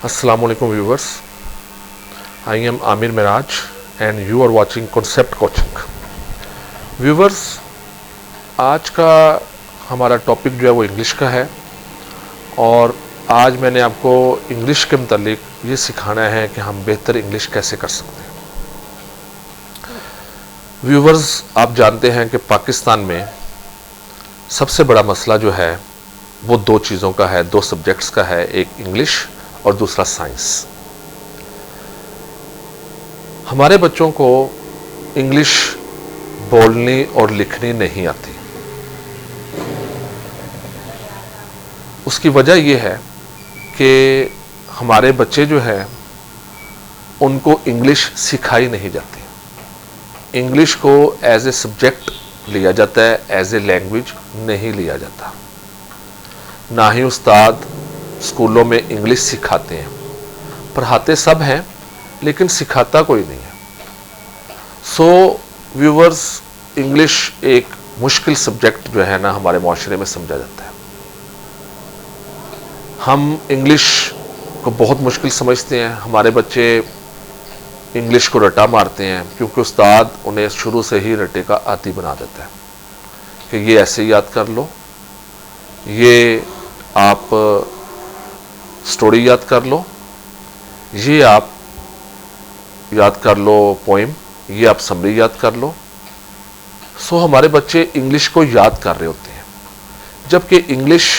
Assalamualaikum viewers, I am Amir Miraj and you are watching Concept Coaching. Viewers, आज का हमारा topic जो है वो इंग्लिश का है और आज मैंने आपको इंग्लिश के मुतालिक ये सिखाना है कि हम बेहतर इंग्लिश कैसे कर सकते हैं। व्यूवर्स, आप जानते हैं कि पाकिस्तान में सबसे बड़ा मसला जो है वो दो चीज़ों का है, दो सब्जेक्ट्स का है, एक इंग्लिश और दूसरा साइंस। हमारे बच्चों को इंग्लिश बोलनी और लिखनी नहीं आती। उसकी वजह यह है कि हमारे बच्चे जो हैं उनको इंग्लिश सिखाई नहीं जाती। इंग्लिश को एज ए सब्जेक्ट लिया जाता है, एज ए लैंग्वेज नहीं लिया जाता। ना ही उस्ताद स्कूलों में इंग्लिश सिखाते हैं, पढ़ाते सब हैं लेकिन सिखाता कोई नहीं है। सो व्यूवर्स, इंग्लिश एक मुश्किल सब्जेक्ट जो है ना हमारे माशरे में समझा जाता है। हम इंग्लिश को बहुत मुश्किल समझते हैं। हमारे बच्चे इंग्लिश को रट्टा मारते हैं क्योंकि उस्ताद उन्हें शुरू से ही रट्टे का आदी बना देता है कि ये ऐसे याद कर लो, ये आप स्टोरी याद कर लो, ये आप याद कर लो पोइम, ये आप समरी याद कर लो। सो हमारे बच्चे इंग्लिश को याद कर रहे होते हैं, जबकि इंग्लिश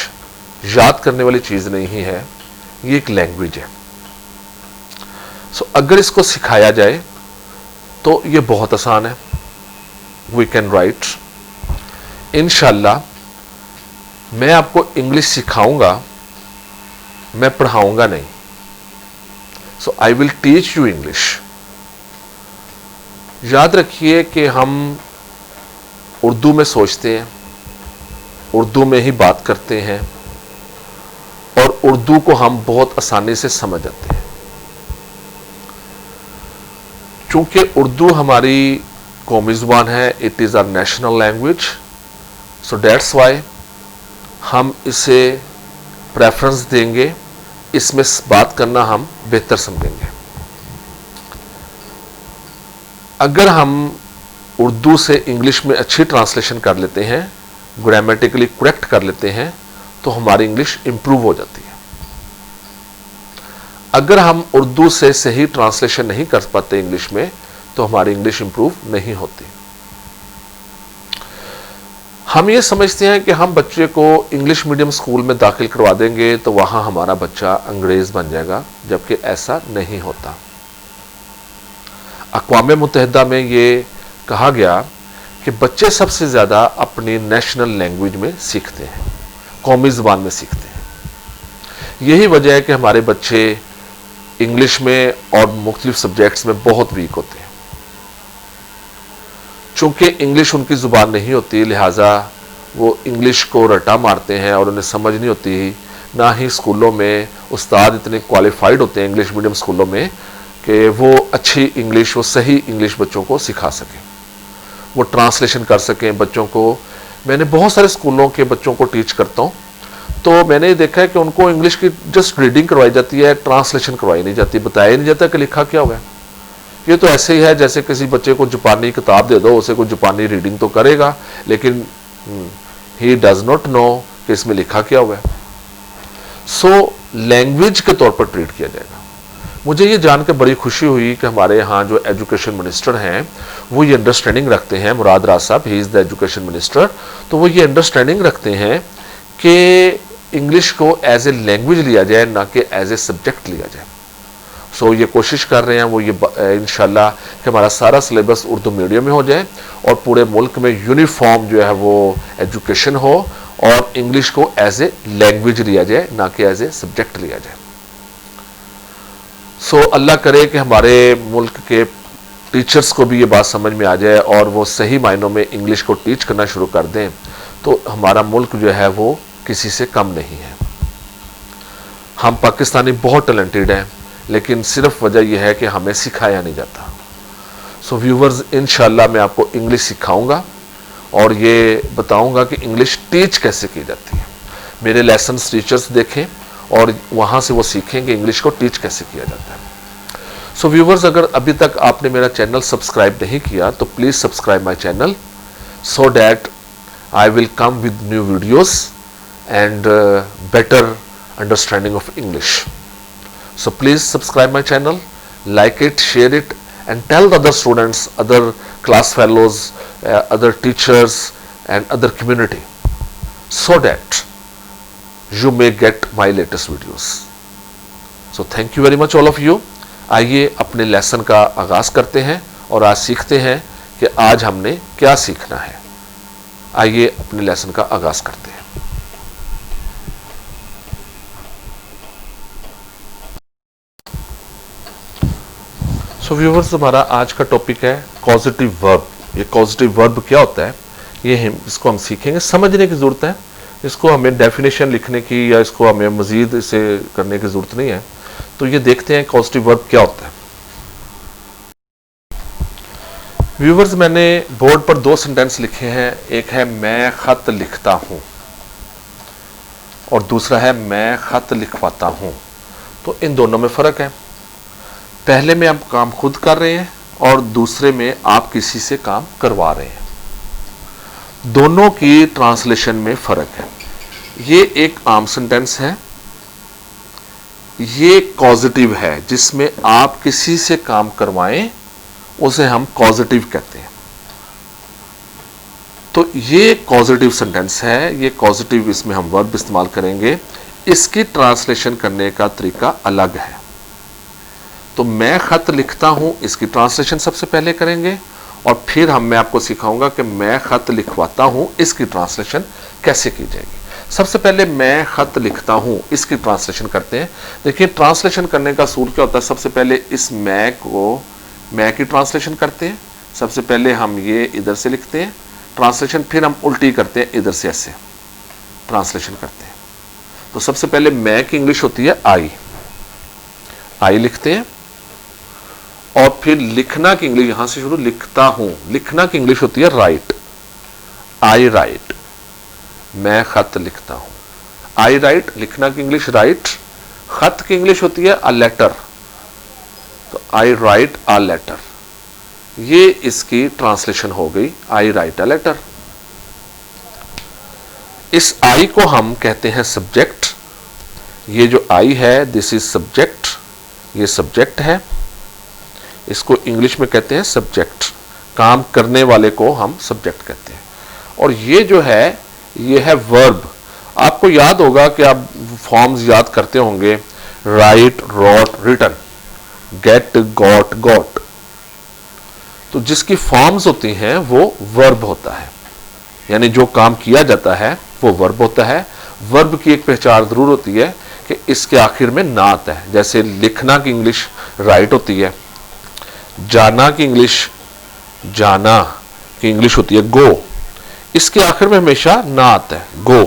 याद करने वाली चीज़ नहीं है, ये एक लैंग्वेज है। सो अगर इसको सिखाया जाए तो ये बहुत आसान है। We can write. इंशाल्लाह मैं आपको इंग्लिश सिखाऊंगा, मैं पढ़ाऊंगा नहीं। So I will teach you English. याद रखिए कि हम उर्दू में सोचते हैं, उर्दू में ही बात करते हैं और उर्दू को हम बहुत आसानी से समझ जाते हैं। चूंकि उर्दू हमारी कौमी ज़ुबान है, it is our national language, so that's why हम इसे प्रेफरेंस देंगे, इसमें बात करना हम बेहतर समझेंगे। अगर हम उर्दू से इंग्लिश में अच्छी ट्रांसलेशन कर लेते हैं, ग्रामेटिकली करेक्ट कर लेते हैं, तो हमारी इंग्लिश इंप्रूव हो जाती है। अगर हम उर्दू से सही ट्रांसलेशन नहीं कर पाते इंग्लिश में, तो हमारी इंग्लिश इंप्रूव नहीं होती। हम ये समझते हैं कि हम बच्चे को इंग्लिश मीडियम स्कूल में दाखिल करवा देंगे तो वहां हमारा बच्चा अंग्रेज बन जाएगा, जबकि ऐसा नहीं होता। अक़वाम मुत्तहिदा में ये कहा गया कि बच्चे सबसे ज़्यादा अपनी नेशनल लैंग्वेज में सीखते हैं, कौमी ज़बान में सीखते हैं। यही वजह है कि हमारे बच्चे इंग्लिश में और मुख्तलिफ सब्जेक्ट्स में बहुत वीक होते हैं। चूंकि इंग्लिश उनकी ज़ुबान नहीं होती, लिहाजा वो इंग्लिश को रट्टा मारते हैं और उन्हें समझ नहीं होती। ना ही स्कूलों में उस्ताद इतने क्वालिफाइड होते हैं इंग्लिश मीडियम स्कूलों में कि वो अच्छी इंग्लिश, वो सही इंग्लिश बच्चों को सिखा सकें, वो ट्रांसलेशन कर सकें बच्चों को। मैंने बहुत सारे स्कूलों के बच्चों को टीच करता हूँ, तो मैंने देखा है कि उनको इंग्लिश की जस्ट रीडिंग करवाई जाती है, ट्रांसलेशन करवाई नहीं जाती, बताया नहीं जाता कि लिखा क्या हुआ है। ये तो ऐसे ही है जैसे किसी बच्चे को जापानी किताब दे दो, उसे कोई जापानी रीडिंग तो करेगा लेकिन ही डज नॉट नो कि इसमें लिखा क्या हुआ है। सो लैंग्वेज के तौर पर ट्रीट किया जाएगा। मुझे ये जानकर बड़ी खुशी हुई कि हमारे यहाँ जो एजुकेशन मिनिस्टर हैं वो ये अंडरस्टैंडिंग रखते हैं, मुराद राज साहब, he is the education minister, तो वो ये अंडरस्टैंडिंग रखते हैं कि इंग्लिश को एज ए लैंग्वेज लिया जाए, ना कि एज ए सब्जेक्ट लिया जाए। सो ये कोशिश कर रहे हैं वो ये इंशाल्लाह कि हमारा सारा सिलेबस उर्दू मीडियम में हो जाए और पूरे मुल्क में यूनिफॉर्म जो है वो एजुकेशन हो और इंग्लिश को एज ए लैंग्वेज लिया जाए, ना कि एज ए सब्जेक्ट लिया जाए। सो अल्लाह करे कि हमारे मुल्क के टीचर्स को भी ये बात समझ में आ जाए और वो सही मायनों में इंग्लिश को टीच करना शुरू कर दें, तो हमारा मुल्क जो है वो किसी से कम नहीं है। हम पाकिस्तानी बहुत टैलेंटेड हैं, लेकिन सिर्फ वजह यह है कि हमें सिखाया नहीं जाता। सो व्यूवर्स, इंशाल्लाह मैं आपको इंग्लिश सिखाऊंगा और ये बताऊंगा कि इंग्लिश टीच कैसे की जाती है। मेरे लेसन्स टीचर्स देखें और वहाँ से वो सीखेंगे इंग्लिश को टीच कैसे किया जाता है। सो व्यूवर्स, अगर अभी तक आपने मेरा चैनल सब्सक्राइब नहीं किया तो please subscribe my channel so that I will come with new videos and better understanding of English. So please subscribe my channel, like it, share it, and tell the other students, other class fellows, other teachers and other community so that you may get my latest videos. So thank you very much all of you. आइए अपने lesson का आगाज़ करते हैं और आज सीखते हैं कि आज हमने क्या सीखना है। आइए अपने लेसन का आगाज़ करते हैं। सो व्यूवर्स, हमारा आज का टॉपिक है कॉजेटिव वर्ब। ये कॉजेटिव वर्ब क्या होता है, इसको हम सीखेंगे। समझने की ज़रूरत है, इसको हमें डेफिनेशन लिखने की या इसको हमें मज़ीद इसे करने की ज़रूरत नहीं है। तो ये देखते हैं कॉजेटिव वर्ब क्या होता है। व्यूवर्स, मैंने बोर्ड पर 2 सेंटेंस लिखे हैं। एक है मैं खत लिखता हूं और दूसरा है मैं खत लिखवाता हूं। तो इन दोनों में फ़र्क है। पहले में आप काम खुद कर रहे हैं और दूसरे में आप किसी से काम करवा रहे हैं। दोनों की ट्रांसलेशन में फ़र्क है। ये एक आम सेंटेंस है, ये कॉजेटिव है जिसमें आप किसी से काम करवाएं, उसे हम कॉजेटिव कहते हैं। तो ये कॉजेटिव सेंटेंस है, ये कॉजेटिव, इसमें हम वर्ब इस्तेमाल करेंगे। इसकी ट्रांसलेशन करने का तरीका अलग है। तो मैं खत लिखता हूं, इसकी ट्रांसलेशन सबसे पहले करेंगे और फिर मैं आपको सिखाऊंगा कि मैं खत लिखवाता हूं, इसकी ट्रांसलेशन कैसे की जाएगी। सबसे पहले मैं खत लिखता हूं, इसकी ट्रांसलेशन करते हैं। देखिए, ट्रांसलेशन करने का सूत्र क्या होता है। सबसे पहले इस मैं को, मैं की ट्रांसलेशन करते हैं। सबसे पहले हम ये इधर से लिखते हैं ट्रांसलेशन, फिर हम उल्टी करते हैं, इधर से ऐसे ट्रांसलेशन करते हैं। तो सबसे पहले मैं की इंग्लिश होती है आई, आई लिखते हैं। और फिर लिखना की इंग्लिश, यहां से शुरू, लिखता हूं, लिखना की इंग्लिश होती है राइट, आई राइट। मैं खत लिखता हूं, आई राइट। लिखना की इंग्लिश राइट। खत की इंग्लिश होती है अ लेटर, तो आई राइट अ लेटर। ये इसकी ट्रांसलेशन हो गई, आई राइट अ लेटर। इस आई को हम कहते हैं सब्जेक्ट। ये जो आई है, दिस इज सब्जेक्ट, ये सब्जेक्ट है। इसको इंग्लिश में कहते हैं सब्जेक्ट। काम करने वाले को हम सब्जेक्ट कहते हैं। और ये जो है, ये है वर्ब। आपको याद होगा कि आप फॉर्म्स याद करते होंगे, write, wrote, written, get, got, got. तो जिसकी फॉर्म्स होती हैं वो वर्ब होता है, यानी जो काम किया जाता है वो वर्ब होता है। वर्ब की एक पहचान जरूर होती है कि इसके आखिर में ना आता है। जैसे लिखना की इंग्लिश राइट होती है, जाना की इंग्लिश, जाना की इंग्लिश होती है गो। इसके आखिर में हमेशा ना आता है, गो।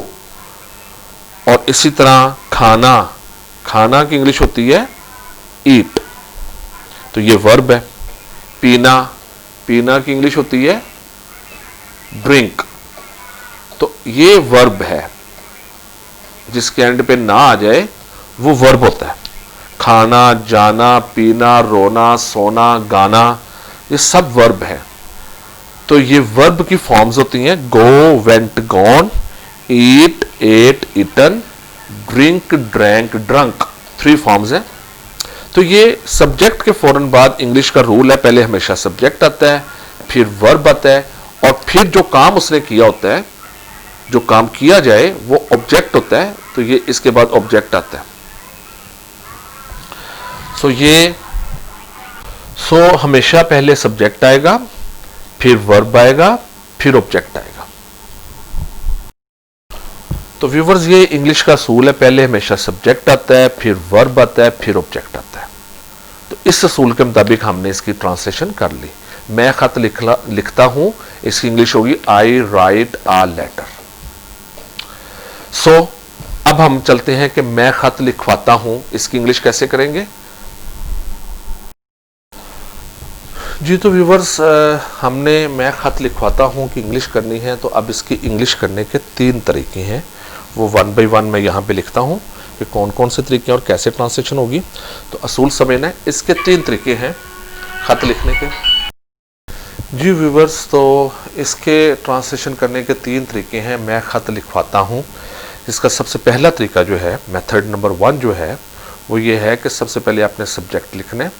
और इसी तरह खाना, खाना की इंग्लिश होती है ईट, तो ये वर्ब है। पीना, पीना की इंग्लिश होती है ड्रिंक, तो ये वर्ब है। जिसके एंड पे ना आ जाए वो वर्ब होता है। खाना, जाना, पीना, रोना, सोना, गाना, ये सब वर्ब है। तो ये वर्ब की फॉर्म्स होती हैं go, went, gone, eat, ate, eaten, drink, drank, drunk. 3 forms हैं। तो ये सब्जेक्ट के फौरन बाद इंग्लिश का रूल है, पहले हमेशा सब्जेक्ट आता है, फिर वर्ब आता है, और फिर जो काम उसने किया होता है, जो काम किया जाए वो ऑब्जेक्ट होता है। तो ये इसके बाद ऑब्जेक्ट आता है। सो हमेशा पहले सब्जेक्ट आएगा, फिर वर्ब आएगा, फिर ऑब्जेक्ट आएगा। तो व्यूवर्स, ये इंग्लिश का असूल है, पहले हमेशा सब्जेक्ट आता है, फिर वर्ब आता है, फिर ऑब्जेक्ट आता है। तो इस असूल के मुताबिक हमने इसकी ट्रांसलेशन कर ली। मैं खत लिखता हूं, इसकी इंग्लिश होगी आई राइट अ लेटर। सो अब हम चलते हैं कि मैं खत लिखवाता हूं, इसकी इंग्लिश कैसे करेंगे। जी तो व्यूवर्स, हमने मैं खत लिखवाता हूं कि इंग्लिश करनी है, तो अब इसकी इंग्लिश करने के 3 तरीके हैं, वो 1 बाय 1 मैं यहाँ पे लिखता हूँ। कि कौन कौन से तरीके हैं और कैसे ट्रांसलेशन होगी। तो असूल समझना, इसके 3 तरीके हैं ख़त लिखने के। जी व्यूवर्स, तो इसके ट्रांसलेशन करने के 3 तरीके हैं। मैं ख़त लिखवाता हूँ। इसका सबसे पहला तरीका जो है, मेथड नंबर 1 जो है वो ये है कि सबसे पहले आपने सब्जेक्ट लिखना है,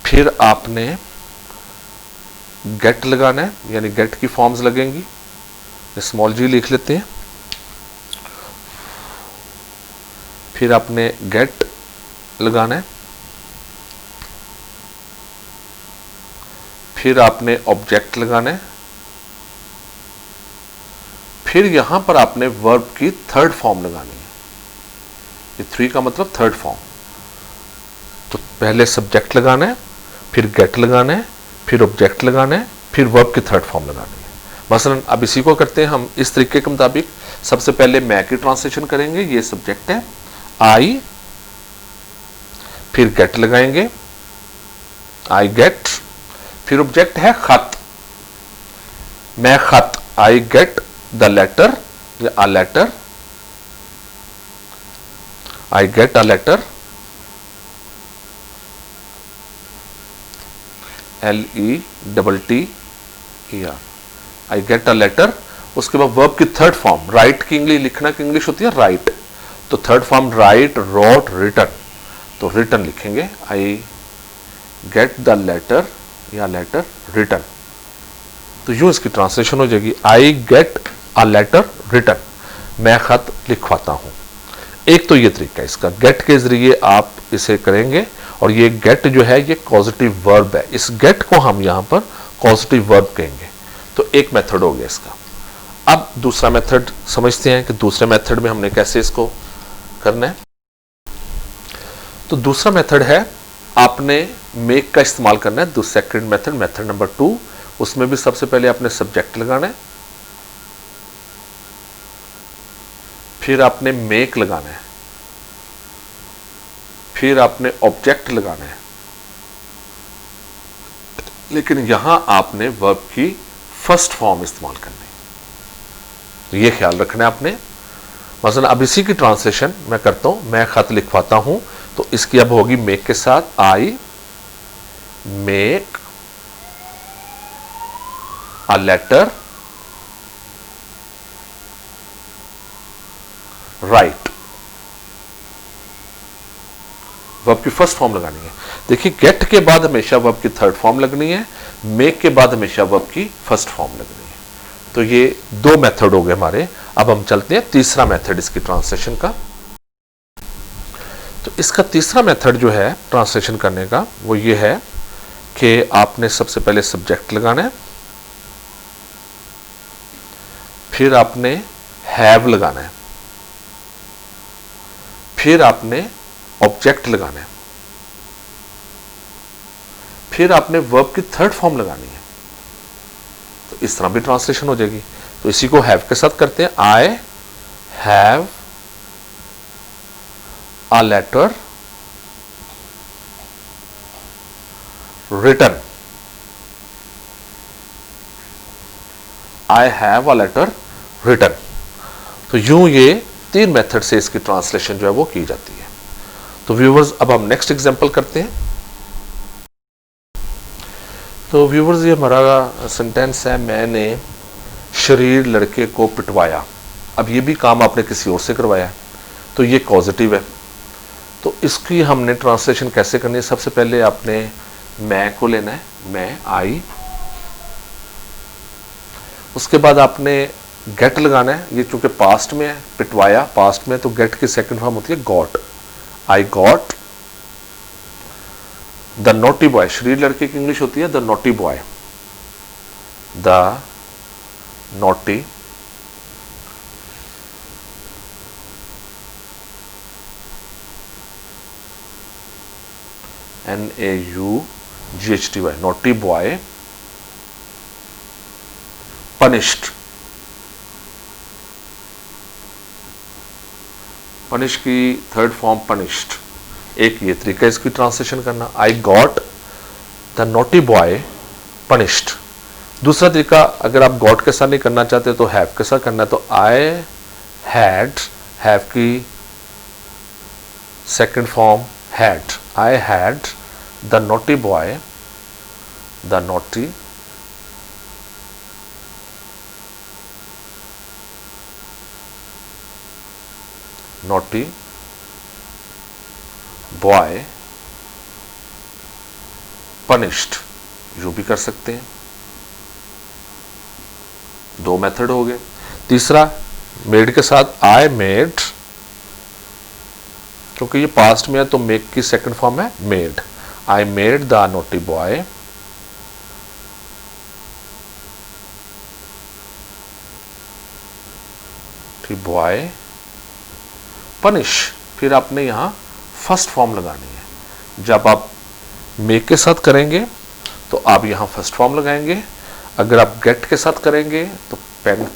फिर आपने गेट लगाना है, यानी गेट की फॉर्म्स लगेंगी। स्मॉल जी लिख लेते हैं, फिर आपने गेट लगाना है, फिर आपने ऑब्जेक्ट लगाना है, फिर यहां पर आपने वर्ब की 3rd फॉर्म लगानी है। ये 3 का मतलब 3rd फॉर्म। तो पहले सब्जेक्ट लगाना है, फिर गेट लगाना है, फिर ऑब्जेक्ट लगाना है, फिर वर्ब की 3rd फॉर्म लगानी है। मसलन अब इसी को करते हैं हम इस तरीके के मुताबिक। सबसे पहले मैं की ट्रांसलेशन करेंगे, ये सब्जेक्ट है आई, फिर गेट लगाएंगे आई गेट, फिर ऑब्जेक्ट है खत, मैं खत आई गेट द लेटर या a letter, I get a letter LETTER, I get a letter. उसके बाद वर्ब की 3rd फॉर्म, राइट की इंग्लिश, लिखना की इंग्लिश होती है राइट, तो 3rd form write, wrote, return. तो रिटर्न लिखेंगे, आई गेट द लेटर या लेटर रिटर्न। तो यूं इसकी ट्रांसलेशन हो जाएगी, I get a letter return, मैं खत लिखवाता हूं। एक तो ये तरीका है इसका, गेट के जरिए आप इसे करेंगे। और ये गेट जो है ये कॉजेटिव वर्ब है, इस गेट को हम यहां पर कॉजेटिव वर्ब कहेंगे। तो एक मेथड हो गया इसका। अब दूसरा मेथड समझते हैं कि दूसरे मेथड में हमने कैसे इसको करना है। तो दूसरा मेथड है, आपने मेक का इस्तेमाल करना है। सेकंड मेथड, मेथड नंबर 2, उसमें भी सबसे पहले आपने सब्जेक्ट लगाना है, फिर आपने मेक लगाना है, फिर आपने ऑब्जेक्ट लगाना है। लेकिन यहां आपने वर्ब की 1st फॉर्म इस्तेमाल करनी है, तो ये ख्याल रखना है आपने। मसलन अब इसी की ट्रांसलेशन मैं करता हूं, मैं खत लिखवाता हूं, तो इसकी अब होगी मेक के साथ, I make a letter write. Verb की 1st फॉर्म लगानी है। देखिए, गेट के बाद हमेशा वर्ब की 3rd फॉर्म लगनी है, मेक के बाद हमेशा वर्ब की 1st फॉर्म लगनी है। तो ये 2 मेथड हो गए हमारे। अब हम चलते हैं तीसरा मेथड इसकी ट्रांसलेशन का। तो इसका तीसरा मेथड जो है ट्रांसलेशन करने का, वो ये है कि आपने सबसे पहले सब्जेक्ट लगाना है, फिर आपने हैव लगाना है, फिर आपने ऑब्जेक्ट लगाना है, फिर आपने वर्ब की 3rd फॉर्म लगानी है। तो इस तरह भी ट्रांसलेशन हो जाएगी। तो इसी को हैव के साथ करते हैं, I have a letter written, I have a letter written. तो यूं ये 3 मेथड से इसकी ट्रांसलेशन जो है वो की जाती है। तो व्यूवर्स, अब हम नेक्स्ट एग्जांपल करते हैं। तो व्यूवर्स, ये हमारा सेंटेंस है, मैंने शरीर लड़के को पिटवाया। अब ये भी काम आपने किसी और से करवाया है, तो ये कॉजेटिव है। तो इसकी हमने ट्रांसलेशन कैसे करनी है, सबसे पहले आपने मैं को लेना है, मैं आई, उसके बाद आपने गेट लगाना है। ये चूंकि पास्ट में है, पिटवाया पास्ट में, तो गेट की 2nd फॉर्म होती है got, I got the naughty boy. शरीर लड़के की इंग्लिश होती है the naughty boy, the naughty NAUGHTY, naughty boy punished. Punish की 3rd फॉर्म पनिश्ड। एक ये तरीका इसकी ट्रांसलेशन करना, आई got the naughty boy punished. दूसरा तरीका, अगर आप गॉट के साथ नहीं करना चाहते तो हैव के साथ करना है, तो आई हैव की second form had, I had the naughty boy, the naughty boy punished, you भी कर सकते हैं। दो मेथड हो गए। तीसरा, मेड के साथ आई मेड, क्योंकि ये पास्ट में है तो मेक की सेकंड फॉर्म है made, I made the naughty boy punish. फिर आपने यहां फर्स्ट फॉर्म लगानी है। जब आप मेक के साथ करेंगे तो आप यहां फर्स्ट फॉर्म लगाएंगे, अगर आप गेट के साथ करेंगे तो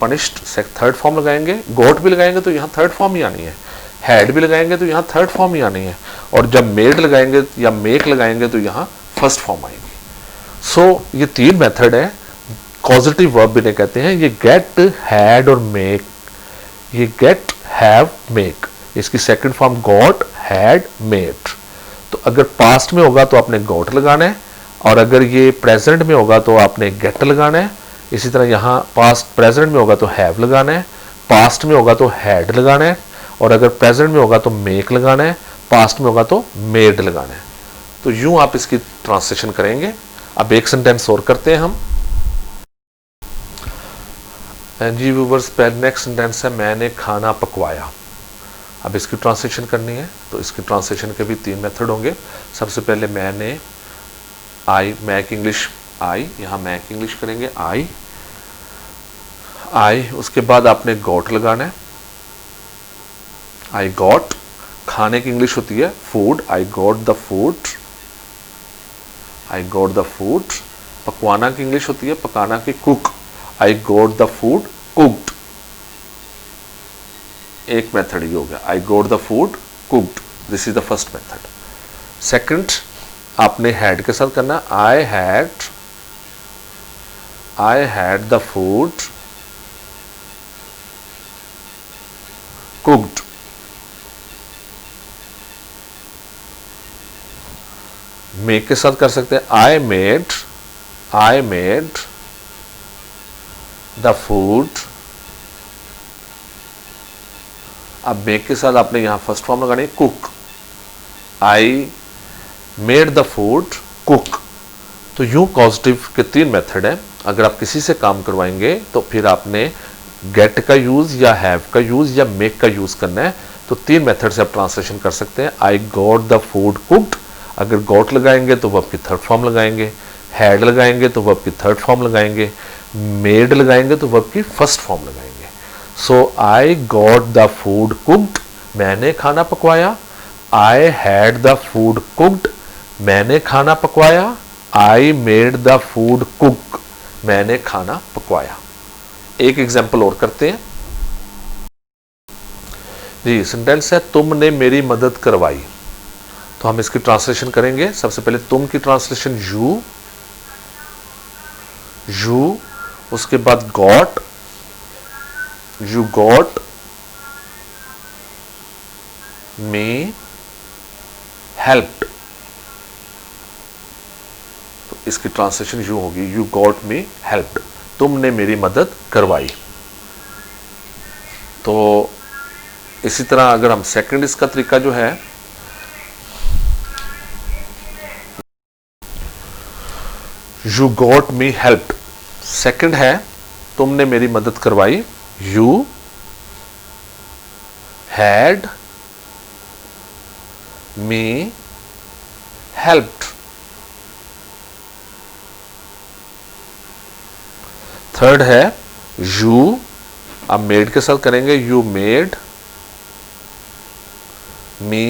पनिश्ड थर्ड फॉर्म लगाएंगे, गॉट भी लगाएंगे तो यहाँ थर्ड फॉर्म ही आनी है, हैड भी लगाएंगे तो यहाँ थर्ड फॉर्म ही आनी है, और जब मेड लगाएंगे या मेक लगाएंगे तो यहाँ फर्स्ट फॉर्म आएगी। सो ये तीन मेथड है, कॉजेटिव वर्ब भी नहीं कहते हैं। ये गेट, हैड और मेक, ये गेट, हैव, मेक, इसकी second form got, had, made. तो अगर पास्ट में होगा तो आपने गॉट लगाना है, और अगर ये प्रेजेंट में होगा तो आपने गेट लगाना है। इसी तरह यहाँ पास्ट प्रेजेंट में होगा तो हैव लगाना है, पास्ट में होगा तो हैड लगाना है, और अगर प्रेजेंट में होगा तो मेक लगाना है, पास्ट में होगा तो मेड लगाना है। तो यूं आप इसकी ट्रांसलेशन करेंगे। अब एक सेंटेंस और करते हैं हम। जी व्यूअर्स, नेक्स्ट सेंटेंस है मैंने खाना पकवाया। अब इसकी ट्रांसलेशन करनी है, तो इसकी ट्रांसलेशन के भी तीन मेथड होंगे। सबसे पहले मैंने, आई, मैक इंग्लिश आई, यहां मैक इंग्लिश करेंगे आई, उसके बाद आपने गॉट लगाना है, आई गॉट। खाने की इंग्लिश होती है food, I got the food, I got the food. पकवाना की इंग्लिश होती है, पकाना की cook, I got the food cooked. एक मेथड ये हो गया, I got the food cooked, this is the first method. Second आपने हैड के साथ करना, I had the food cooked. Make के साथ कर सकते हैं, आई मेड द फूड। अब मेक के साथ आपने यहां फर्स्ट फॉर्म लगानी है cook, I made the food cook. तो यूं कॉजेटिव के तीन मेथड है। अगर आप किसी से काम करवाएंगे तो फिर आपने गेट का यूज या हैव का यूज या मेक का यूज करना है। तो तीन मेथड से आप ट्रांसलेशन कर सकते हैं। आई गॉट द फूड कुक्ड, अगर गॉट लगाएंगे तो वर्ब की थर्ड फॉर्म लगाएंगे, हैड लगाएंगे तो वर्ब की थर्ड फॉर्म लगाएंगे, मेड लगाएंगे तो वर्ब की फर्स्ट फॉर्म लगाएंगे। So I got the food cooked, मैंने खाना पकवाया, I had the food cooked, मैंने खाना पकवाया, I made the food cook, मैंने खाना पकवाया। एक एग्जाम्पल और करते हैं जी। सेंटेंस है तुमने मेरी मदद करवाई, तो हम इसकी ट्रांसलेशन करेंगे। सबसे पहले तुम की ट्रांसलेशन यू, उसके बाद got, you got me helped, तो इसकी ट्रांसलेशन यू होगी, यू गॉट मी हेल्प्ड, तुमने मेरी मदद करवाई। तो इसी तरह अगर हम सेकंड, इसका तरीका जो है, you got me helped, second है तुमने मेरी मदद करवाई, you had me helped. Third है यू, अब मेड के साथ करेंगे, यू मेड मी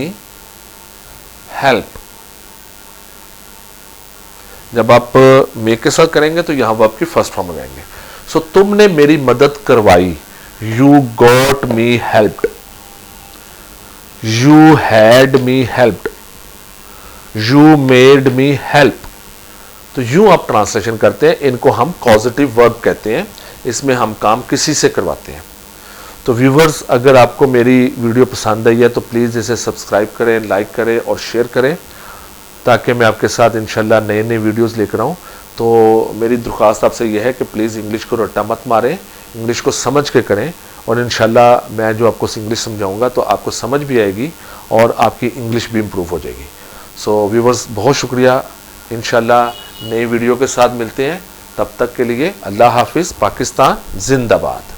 हेल्प। जब आप मेक के साथ करेंगे तो यहां वर्ब की फर्स्ट फॉर्म लगाएंगे। सो तुमने मेरी मदद करवाई, you got me helped, you had me helped, you made me help, तो यूं आप ट्रांसलेशन करते हैं, इनको हम कॉजेटिव वर्ब कहते हैं। इसमें हम काम किसी से करवाते हैं। तो व्यूवर्स, अगर आपको मेरी वीडियो पसंद आई है तो प्लीज़ इसे सब्सक्राइब करें, लाइक करें और शेयर करें, ताकि मैं आपके साथ इंशाल्लाह नए नए वीडियोस लेकर आऊँ। तो मेरी दरख्वास्त आपसे यह है कि प्लीज़ इंग्लिश को रट्टा मत मारें, इंग्लिश को समझ के करें, और इंशाल्लाह मैं जो आपको इंग्लिश समझाऊंगा तो आपको समझ भी आएगी और आपकी इंग्लिश भी इम्प्रूव हो जाएगी। सो व्यूवर्स, बहुत शुक्रिया। इंशाल्लाह नई वीडियो के साथ मिलते हैं। तब तक के लिए अल्लाह हाफिज़। पाकिस्तान जिंदाबाद।